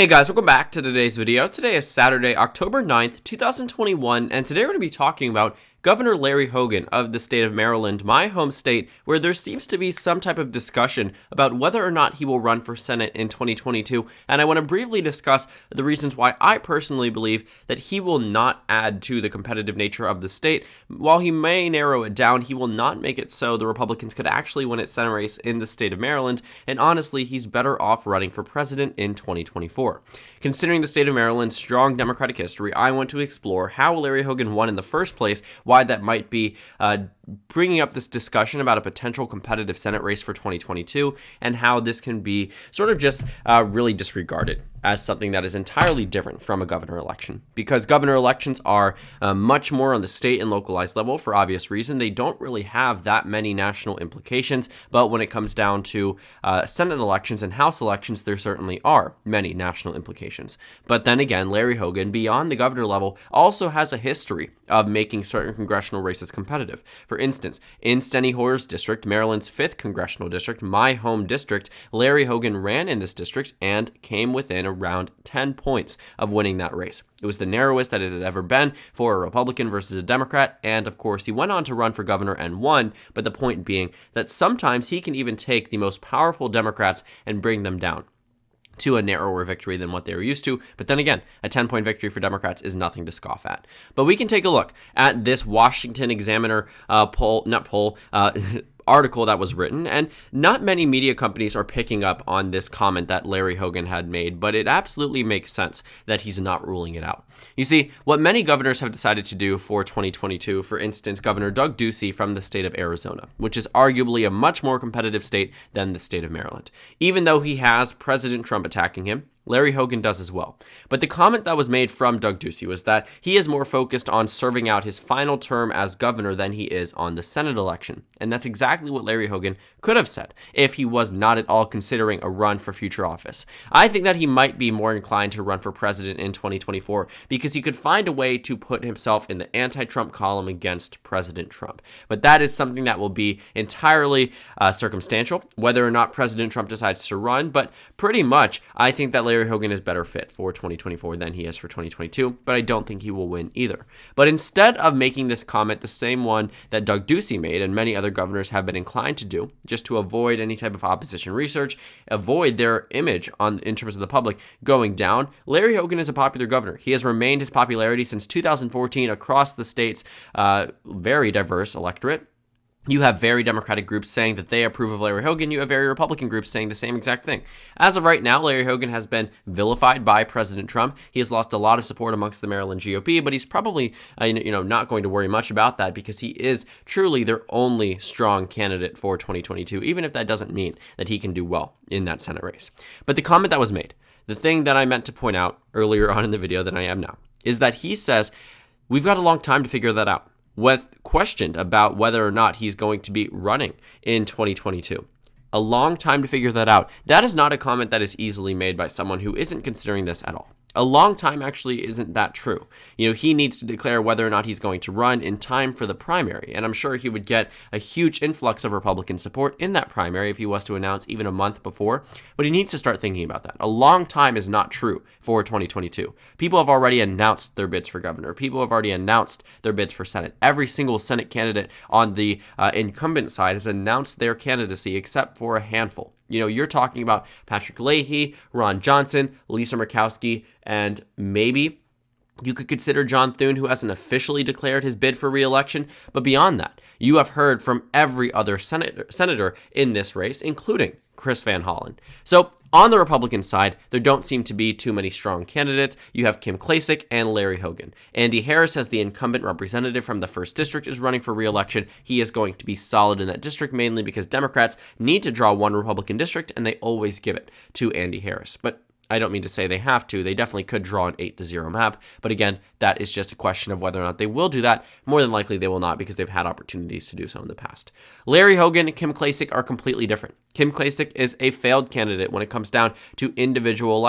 Hey guys, welcome back to today's video. Today is Saturday, October 9th, 2021, and today we're going to be talking about Governor Larry Hogan of the state of Maryland, my home state, where there seems to be some type of discussion about whether or not he will run for Senate in 2022, and I want to briefly discuss the reasons why I personally believe that he will not add to the competitive nature of the state. While he may narrow it down, he will not make it so the Republicans could actually win its Senate race in the state of Maryland, and honestly, he's better off running for president in 2024. Considering the state of Maryland's strong Democratic history, I want to explore how Larry Hogan won in the first place, why that might be bringing up this discussion about a potential competitive Senate race for 2022, and how this can be sort of just really disregarded as something that is entirely different from a governor election. Because governor elections are much more on the state and localized level for obvious reason. They don't really have that many national implications, but when it comes down to Senate elections and House elections, there certainly are many national implications. But then again, Larry Hogan, beyond the governor level, also has a history of making certain congressional races competitive. For instance, in Steny Hoyer's district, Maryland's 5th congressional district, my home district, Larry Hogan ran in this district and came within around 10 points of winning that race. It was the narrowest that it had ever been for a Republican versus a Democrat, and of course he went on to run for governor and won, but the point being that sometimes he can even take the most powerful Democrats and bring them down to a narrower victory than what they were used to. But then again, a 10-point victory for Democrats is nothing to scoff at. But we can take a look at this Washington Examiner article that was written, and not many media companies are picking up on this comment that Larry Hogan had made, but it absolutely makes sense that he's not ruling it out. You see, what many governors have decided to do for 2022, for instance, Governor Doug Ducey from the state of Arizona, which is arguably a much more competitive state than the state of Maryland. Even though he has President Trump attacking him, Larry Hogan does as well. But the comment that was made from Doug Ducey was that he is more focused on serving out his final term as governor than he is on the Senate election. And that's exactly what Larry Hogan could have said if he was not at all considering a run for future office. I think that he might be more inclined to run for president in 2024 because he could find a way to put himself in the anti-Trump column against President Trump. But that is something that will be entirely circumstantial, whether or not President Trump decides to run. But pretty much, I think that Larry Hogan is better fit for 2024 than he is for 2022, but I don't think he will win either. But instead of making this comment, the same one that Doug Ducey made and many other governors have been inclined to do, just to avoid any type of opposition research, avoid their image in terms of the public going down, Larry Hogan is a popular governor. He has remained his popularity since 2014 across the state's very diverse electorate. You have very Democratic groups saying that they approve of Larry Hogan. You have very Republican groups saying the same exact thing. As of right now, Larry Hogan has been vilified by President Trump. He has lost a lot of support amongst the Maryland GOP, but he's probably not going to worry much about that because he is truly their only strong candidate for 2022, even if that doesn't mean that he can do well in that Senate race. But the comment that was made, the thing that I meant to point out earlier on in the video than I am now, is that he says, we've got a long time to figure that out. With questioned about whether or not he's going to be running in 2022. A long time to figure that out. That is not a comment that is easily made by someone who isn't considering this at all. A long time actually isn't that true. He needs to declare whether or not he's going to run in time for the primary, and I'm sure he would get a huge influx of Republican support in that primary if he was to announce even a month before, but he needs to start thinking about that. A long time is not true for 2022. People have already announced their bids for governor. People have already announced their bids for Senate. Every single Senate candidate on the incumbent side has announced their candidacy except for a handful. You're talking about Patrick Leahy, Ron Johnson, Lisa Murkowski, and maybe you could consider John Thune, who hasn't officially declared his bid for re-election. But beyond that, you have heard from every other senator in this race, including Chris Van Hollen. So on the Republican side, there don't seem to be too many strong candidates. You have Kim Klacik and Larry Hogan. Andy Harris, as the incumbent representative from the 1st District, is running for re-election. He is going to be solid in that district, mainly because Democrats need to draw one Republican district, and they always give it to Andy Harris. But I don't mean to say they have to. They definitely could draw an 8-0 map. But again, that is just a question of whether or not they will do that. More than likely they will not because they've had opportunities to do so in the past. Larry Hogan and Kim Klacik are completely different. Kim Klacik is a failed candidate when it comes down to individual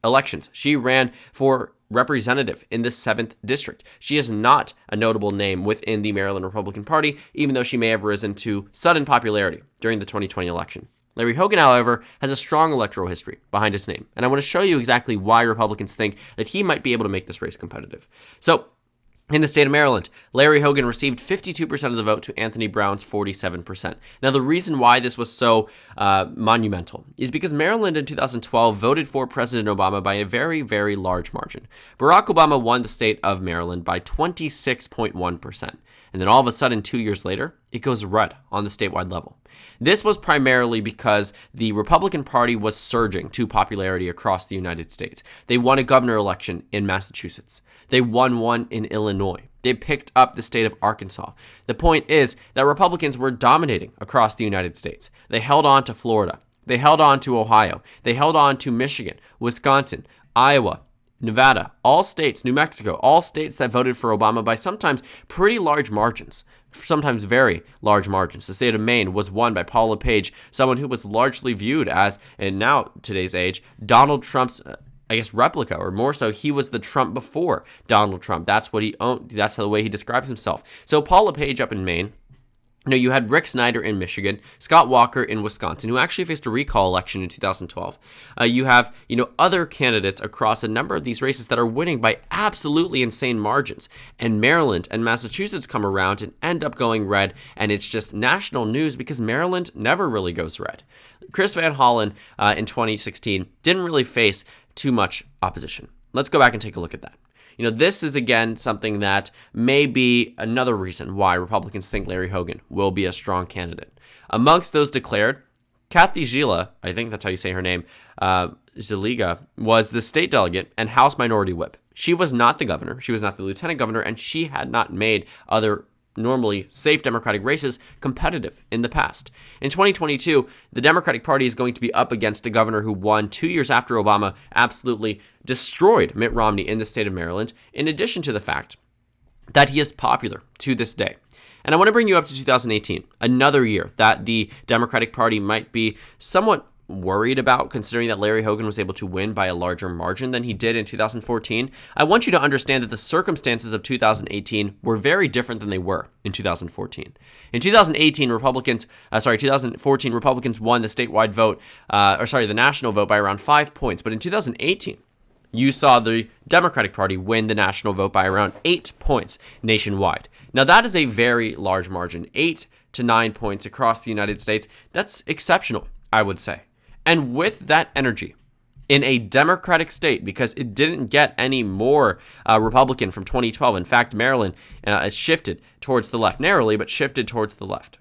elections. She ran for representative in the 7th District. She is not a notable name within the Maryland Republican Party, even though she may have risen to sudden popularity during the 2020 election. Larry Hogan, however, has a strong electoral history behind his name, and I want to show you exactly why Republicans think that he might be able to make this race competitive. So, in the state of Maryland, Larry Hogan received 52% of the vote to Anthony Brown's 47%. Now, the reason why this was so monumental is because Maryland in 2012 voted for President Obama by a very, very large margin. Barack Obama won the state of Maryland by 26.1%. And then all of a sudden, 2 years later, it goes red on the statewide level. This was primarily because the Republican Party was surging to popularity across the United States. They won a governor election in Massachusetts. They won one in Illinois. They picked up the state of Arkansas. The point is that Republicans were dominating across the United States. They held on to Florida. They held on to Ohio. They held on to Michigan, Wisconsin, Iowa, Nevada, all states, New Mexico, all states that voted for Obama by sometimes pretty large margins, sometimes very large margins. The state of Maine was won by Paul LePage, someone who was largely viewed as, in now today's age, Donald Trump's, replica, or more so, he was the Trump before Donald Trump. That's what he owned. That's the way he describes himself. So Paul LePage up in Maine. You had Rick Snyder in Michigan, Scott Walker in Wisconsin, who actually faced a recall election in 2012. You have, other candidates across a number of these races that are winning by absolutely insane margins. And Maryland and Massachusetts come around and end up going red, and it's just national news because Maryland never really goes red. Chris Van Hollen in 2016 didn't really face too much opposition. Let's go back and take a look at that. This is, again, something that may be another reason why Republicans think Larry Hogan will be a strong candidate. Amongst those declared, Kathy Gila, I think that's how you say her name, Ziliga, was the state delegate and House Minority Whip. She was not the governor. She was not the lieutenant governor, and she had not made other normally safe Democratic races competitive in the past. In 2022, the Democratic Party is going to be up against a governor who won 2 years after Obama absolutely destroyed Mitt Romney in the state of Maryland, in addition to the fact that he is popular to this day. And I want to bring you up to 2018, another year that the Democratic Party might be somewhat worried about, considering that Larry Hogan was able to win by a larger margin than he did in 2014. I want you to understand that the circumstances of 2018 were very different than they were in 2014. In 2014, Republicans won the statewide vote, the national vote by around 5 points. But in 2018, you saw the Democratic Party win the national vote by around 8 points nationwide. Now, that is a very large margin, 8 to 9 points across the United States. That's exceptional, I would say. And with that energy in a Democratic state, because it didn't get any more Republican from 2012. In fact, Maryland has shifted towards the left, narrowly, but shifted towards the left.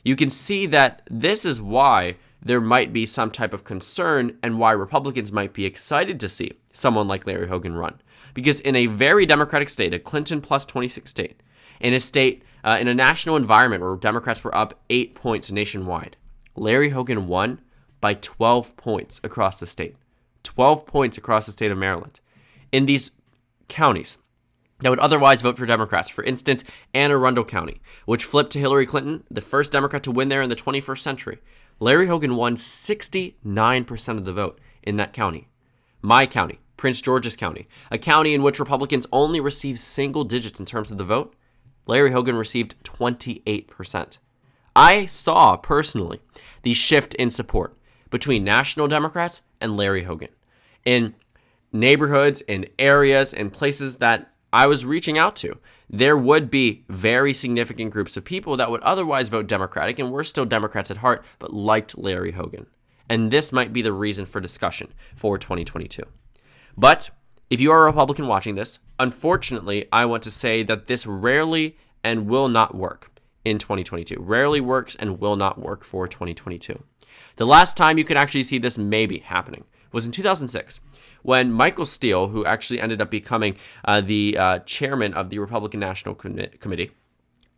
You can see that this is why there might be some type of concern and why Republicans might be excited to see someone like Larry Hogan run. Because in a very Democratic state, a Clinton plus 26 state, in a state, in a national environment where Democrats were up 8 points nationwide, Larry Hogan won by 12 points across the state. 12 points across the state of Maryland. In these counties that would otherwise vote for Democrats, for instance, Anne Arundel County, which flipped to Hillary Clinton, the first Democrat to win there in the 21st century, Larry Hogan won 69% of the vote in that county. My county, Prince George's County, a county in which Republicans only received single digits in terms of the vote, Larry Hogan received 28%. I saw personally the shift in support between national Democrats and Larry Hogan. In neighborhoods, in areas, in places that I was reaching out to, there would be very significant groups of people that would otherwise vote Democratic and were still Democrats at heart, but liked Larry Hogan. And this might be the reason for discussion for 2022. But if you are a Republican watching this, unfortunately, I want to say that this rarely and will not work in 2022. Rarely works and will not work for 2022. The last time you could actually see this maybe happening was in 2006, when Michael Steele, who actually ended up becoming the chairman of the Republican National Committee,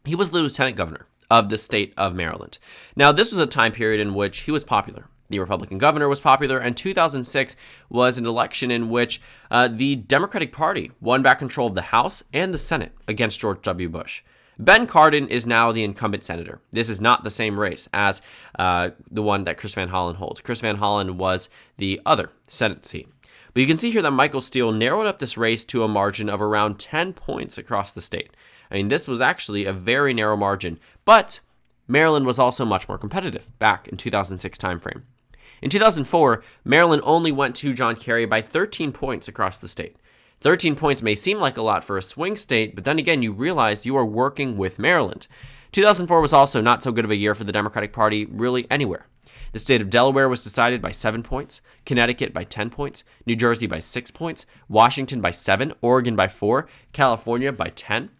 he was the lieutenant governor of the state of Maryland. Now, this was a time period in which he was popular. The Republican governor was popular, and 2006 was an election in which the Democratic Party won back control of the House and the Senate against George W. Bush. Ben Cardin is now the incumbent senator. This is not the same race as the one that Chris Van Hollen holds. Chris Van Hollen was the other Senate seat. But you can see here that Michael Steele narrowed up this race to a margin of around 10 points across the state. I mean, this was actually a very narrow margin, but Maryland was also much more competitive back in 2006 timeframe. In 2004, Maryland only went to John Kerry by 13 points across the state. 13 points may seem like a lot for a swing state, but then again, you realize you are working with Maryland. 2004 was also not so good of a year for the Democratic Party really anywhere. The state of Delaware was decided by 7 points, Connecticut by 10 points, New Jersey by 6 points, Washington by 7, Oregon by 4, California by 10.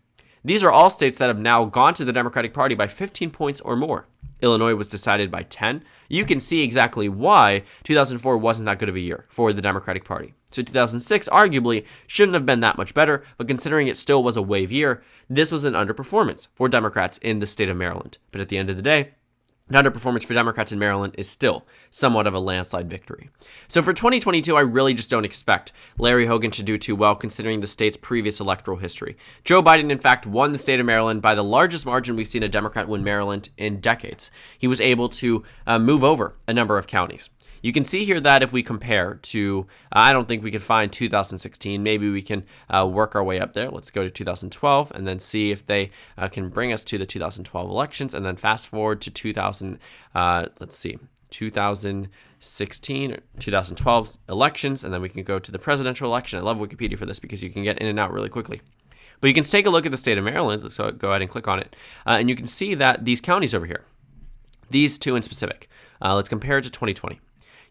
These are all states that have now gone to the Democratic Party by 15 points or more. Illinois was decided by 10. You can see exactly why 2004 wasn't that good of a year for the Democratic Party. So 2006 arguably shouldn't have been that much better, but considering it still was a wave year, this was an underperformance for Democrats in the state of Maryland. But at the end of the day, an underperformance for Democrats in Maryland is still somewhat of a landslide victory. So for 2022, I really just don't expect Larry Hogan to do too well considering the state's previous electoral history. Joe Biden, in fact, won the state of Maryland by the largest margin we've seen a Democrat win Maryland in decades. He was able to move over a number of counties. You can see here that if we compare to, I don't think we could find 2016. Maybe we can work our way up there. Let's go to 2012 and then see if they can bring us to the 2012 elections and then fast forward to 2016 or 2012 elections, and then we can go to the presidential election. I love Wikipedia for this because you can get in and out really quickly. But you can take a look at the state of Maryland. Let's go ahead and click on it. And you can see that these counties over here, these two in specific, let's compare it to 2020.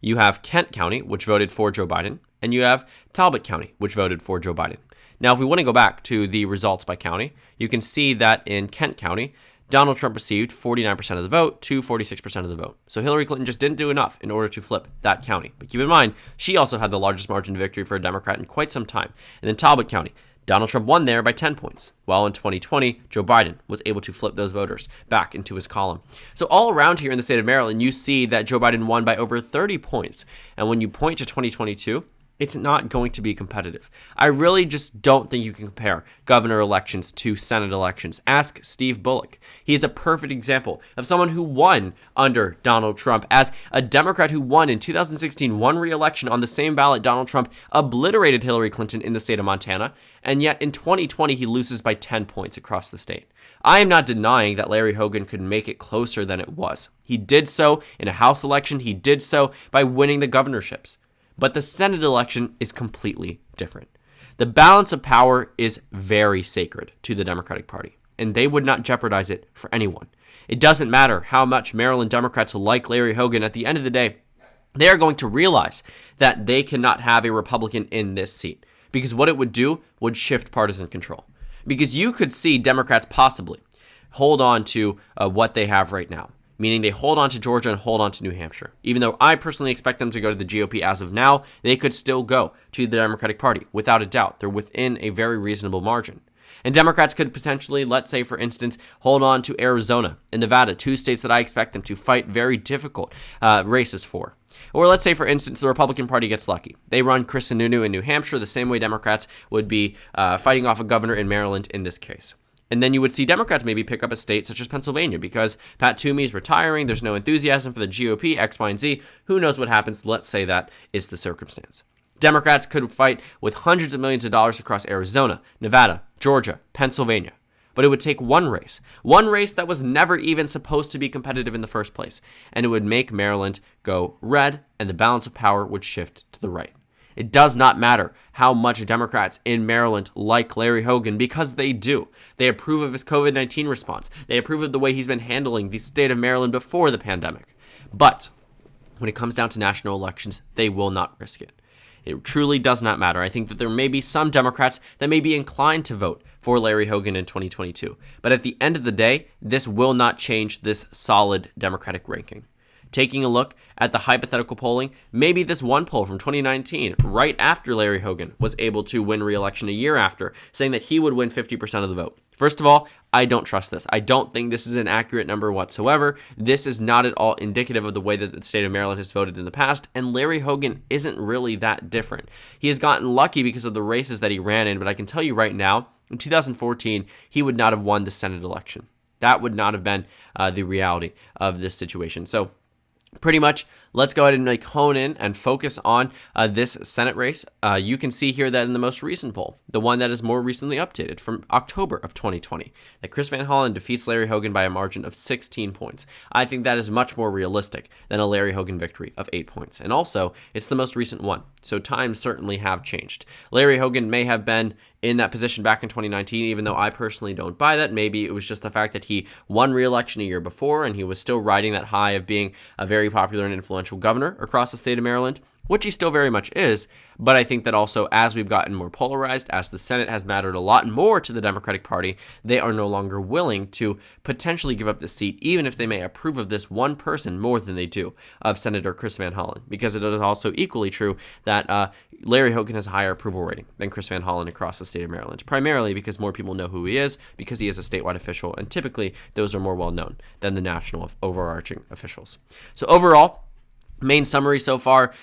You have Kent County, which voted for Joe Biden, and you have Talbot County, which voted for Joe Biden. Now, if we want to go back to the results by county, you can see that in Kent County, Donald Trump received 49% of the vote to 46% of the vote. So Hillary Clinton just didn't do enough in order to flip that county. But keep in mind, she also had the largest margin of victory for a Democrat in quite some time. And then Talbot County, Donald Trump won there by 10 points, while in 2020, Joe Biden was able to flip those voters back into his column. So all around here in the state of Maryland, you see that Joe Biden won by over 30 points. And when you point to 2022, it's not going to be competitive. I really just don't think you can compare governor elections to Senate elections. Ask Steve Bullock. He is a perfect example of someone who won under Donald Trump. As a Democrat who won in 2016, won re-election on the same ballot, Donald Trump obliterated Hillary Clinton in the state of Montana, and yet in 2020, he loses by 10 points across the state. I am not denying that Larry Hogan could make it closer than it was. He did so in a House election. He did so by winning the governorships. But the Senate election is completely different. The balance of power is very sacred to the Democratic Party, and they would not jeopardize it for anyone. It doesn't matter how much Maryland Democrats like Larry Hogan. At the end of the day, they are going to realize that they cannot have a Republican in this seat, because what it would do would shift partisan control. Because you could see Democrats possibly hold on to what they have right now, meaning they hold on to Georgia and hold on to New Hampshire. Even though I personally expect them to go to the GOP as of now, they could still go to the Democratic Party, without a doubt. They're within a very reasonable margin. And Democrats could potentially, let's say, for instance, hold on to Arizona and Nevada, two states that I expect them to fight very difficult races for. Or let's say, for instance, the Republican Party gets lucky. They run Chris Sununu in New Hampshire the same way Democrats would be fighting off a governor in Maryland in this case. And then you would see Democrats maybe pick up a state such as Pennsylvania because Pat Toomey is retiring. There's no enthusiasm for the GOP, X, Y, and Z. Who knows what happens? Let's say that is the circumstance. Democrats could fight with hundreds of millions of dollars across Arizona, Nevada, Georgia, Pennsylvania. But it would take one race that was never even supposed to be competitive in the first place. And it would make Maryland go red, and the balance of power would shift to the right. It does not matter how much Democrats in Maryland like Larry Hogan, because they do. They approve of his COVID-19 response. They approve of the way he's been handling the state of Maryland before the pandemic. But when it comes down to national elections, they will not risk it. It truly does not matter. I think that there may be some Democrats that may be inclined to vote for Larry Hogan in 2022. But at the end of the day, this will not change this solid Democratic ranking. Taking a look at the hypothetical polling, maybe this one poll from 2019, right after Larry Hogan was able to win re-election a year after, saying that he would win 50% of the vote. First of all, I don't trust this. I don't think this is an accurate number whatsoever. This is not at all indicative of the way that the state of Maryland has voted in the past, and Larry Hogan isn't really that different. He has gotten lucky because of the races that he ran in, but I can tell you right now, in 2014, he would not have won the Senate election. That would not have been the reality of this situation. So, pretty much, Let's go ahead and hone in and focus on this Senate race. You can see here that in the most recent poll, the one that is more recently updated from October of 2020, that Chris Van Hollen defeats Larry Hogan by a margin of 16 points. I think that is much more realistic than a Larry Hogan victory of 8 points. And also, it's the most recent one, so times certainly have changed. Larry Hogan may have been in that position back in 2019, even though I personally don't buy that. Maybe it was just the fact that he won re-election a year before and he was still riding that high of being a very popular and influential governor across the state of Maryland, which he still very much is. But I think that also, as we've gotten more polarized, as the Senate has mattered a lot more to the Democratic Party, they are no longer willing to potentially give up the seat, even if they may approve of this one person more than they do of Senator Chris Van Hollen. Because it is also equally true that Larry Hogan has a higher approval rating than Chris Van Hollen across the state of Maryland, primarily because more people know who he is, because he is a statewide official, and typically those are more well-known than the national overarching officials. So overall, main summary so far,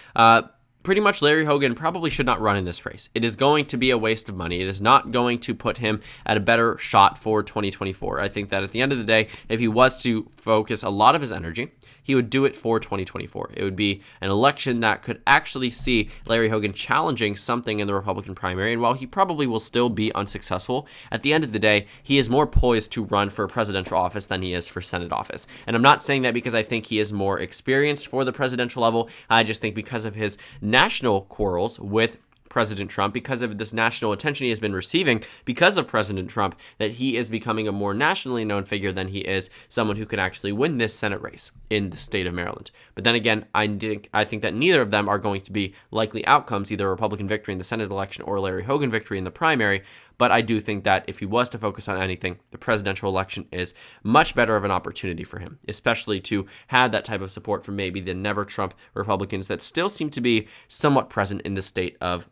pretty much Larry Hogan probably should not run in this race. It is going to be a waste of money. It is not going to put him at a better shot for 2024. I think that at the end of the day, if he was to focus a lot of his energy, he would do it for 2024. It would be an election that could actually see Larry Hogan challenging something in the Republican primary. And while he probably will still be unsuccessful, at the end of the day, he is more poised to run for presidential office than he is for Senate office. And I'm not saying that because I think he is more experienced for the presidential level. I just think because of his national quarrels with President Trump, because of this national attention he has been receiving because of President Trump, that he is becoming a more nationally known figure than he is someone who can actually win this Senate race in the state of Maryland. But then again, I think that neither of them are going to be likely outcomes, either a Republican victory in the Senate election or Larry Hogan victory in the primary. But I do think that if he was to focus on anything, the presidential election is much better of an opportunity for him, especially to have that type of support from maybe the never Trump Republicans that still seem to be somewhat present in the state of,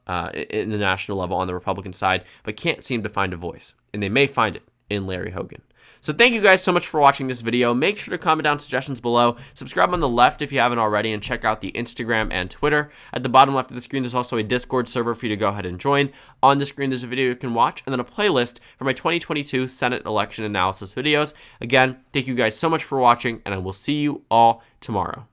in the national level on the Republican side, but can't seem to find a voice. And they may find it in Larry Hogan. So thank you guys so much for watching this video. Make sure to comment down suggestions below. Subscribe on the left if you haven't already, and check out the Instagram and Twitter. At the bottom left of the screen, there's also a Discord server for you to go ahead and join. On the screen, there's a video you can watch, and then a playlist for my 2022 Senate election analysis videos. Again, thank you guys so much for watching, and I will see you all tomorrow.